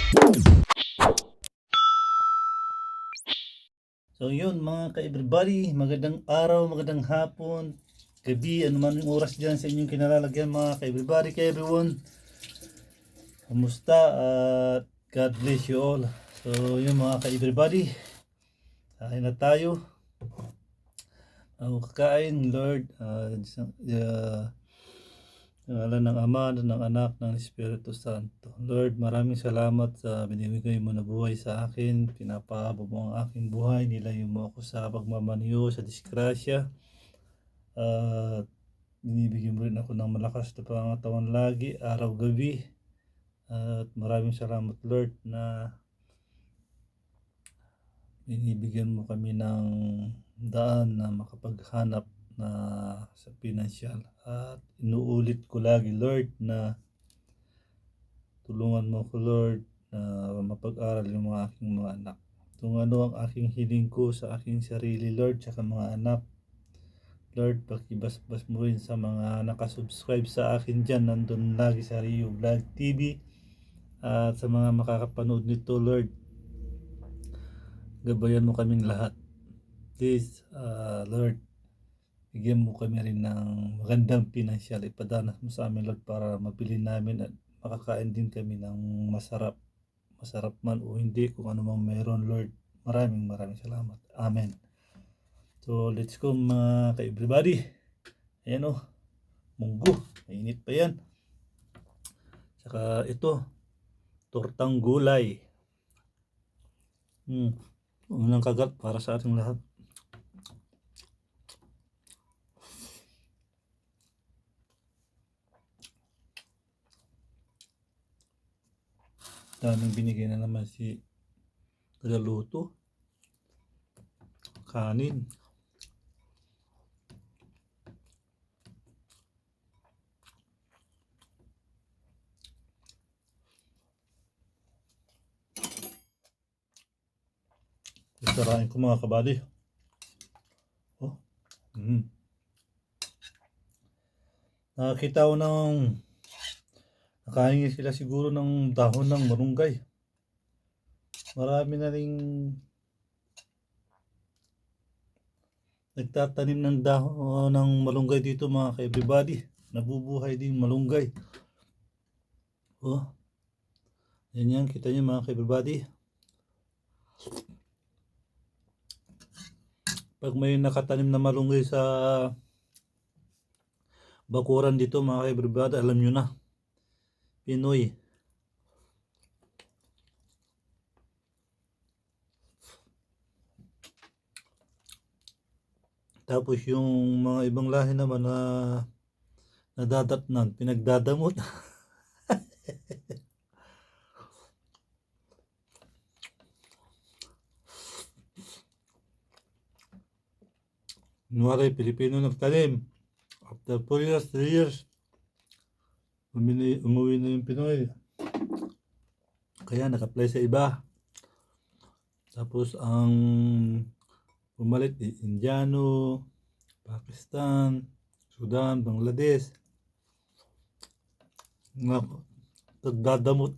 So yun mga ka-everybody, magandang araw, magandang hapon, gabi, ano man yung oras dyan sa inyong kinalalagyan mga ka-everybody, ka-everyone. Kamusta at God bless you all. So yun mga ka-everybody, kain na tayo. Ako kakain, Lord, ng ngalan ng Ama, ng Anak, ng Espiritu Santo. Lord, maraming salamat sa binibigay mo na buhay sa akin. Pinapahaba mo ang aking buhay. Nilayo mo ako sa pagmamaniho, sa disgrasya. At binibigyan mo rin ako ng malakas na pangatawan lagi, araw-gabi. At maraming salamat, Lord, na binibigyan mo kami ng daan na makapaghanap na sa pinansyal. At inuulit ko lagi, Lord, na tulungan mo ko, Lord, na mapag-aral yung mga aking mga anak. Kung ano ang aking hiling ko sa aking sarili, Lord, sa mga anak, Lord, pakibasbas mo rin sa mga nakasubscribe sa akin dyan, nandun lagi sa Rio Vlog TV, at sa mga makakapanood nito, Lord, gabayan mo kaming lahat. Please, Lord, bigyan mo kami rin ng magandang pinansyal, ipadanas mo sa amin, Lord, para mabili namin at makakain din kami ng masarap man o hindi, kung ano mang meron, Lord. Maraming salamat. Amen. So let's go mga ka-everybody. Ayan o, munggo, mainit pa yan. Saka ito, tortang gulay. Unang kagat para sa ating lahat. Daming binigay na naman si tagaluto. Kanin. Sarain ko mga kabady. Oh. Nakakita ko ng nakahingi sila siguro ng dahon ng malunggay. Marami na ring nagtatanim ng dahon ng malunggay dito mga ka-everybody. Nabubuhay din malunggay. Oh. Yan, kita nyo mga ka-everybody. Pag may nakatanim na malunggay sa bakuran dito mga ka-everybody, alam nyo na, Pinoy. Tapos yung mga ibang lahi naman na nadadatnan, pinagdadamot. Kunwari, Pilipino nagtanim. After 4 years, 3 years, umuwi na yung Pinoy. Kaya nag-apply sa iba. Tapos ang pumalit, Indiano, Pakistan, Sudan, Bangladesh. Nagdadamot.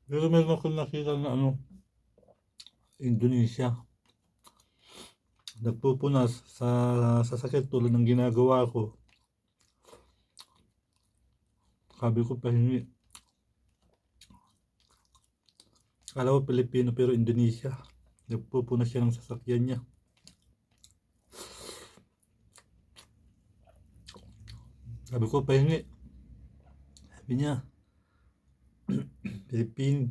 Pero meron ako nakita na Indonesia. Nagpupunas sa sakit tulad ng ginagawa ko. Sabi ko pahingi. Kala ko Pilipino pero Indonesia. Nagpupunas siya ng sasakyan niya. Sabi ko pahingi. Sabi niya,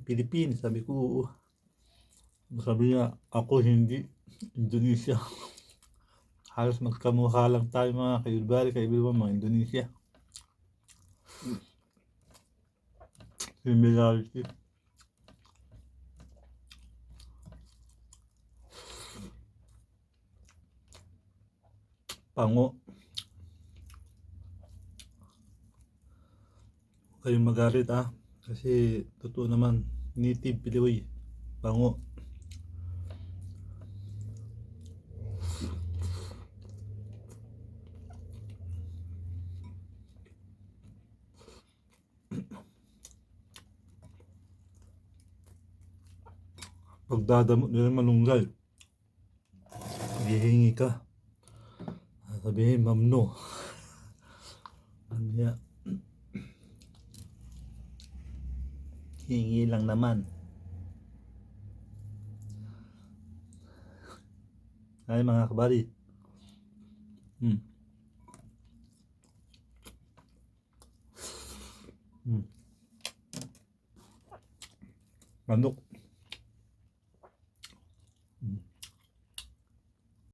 Pilipin. Sabi ko, oo. Sabi niya, ako hindi, Indonesia. Halos magkamukha lang tayo mga kaibigan, mga Indonesia. Similarity. Pango. Huwag kayong magalit kasi totoo naman, native Pinoy. Pango. pagdadamot nila malunggay, hihingi ka. Sabihin, mamno. Ano ya? Hingi lang naman. Ay mga kabady. Hmm. Hmm. Manok.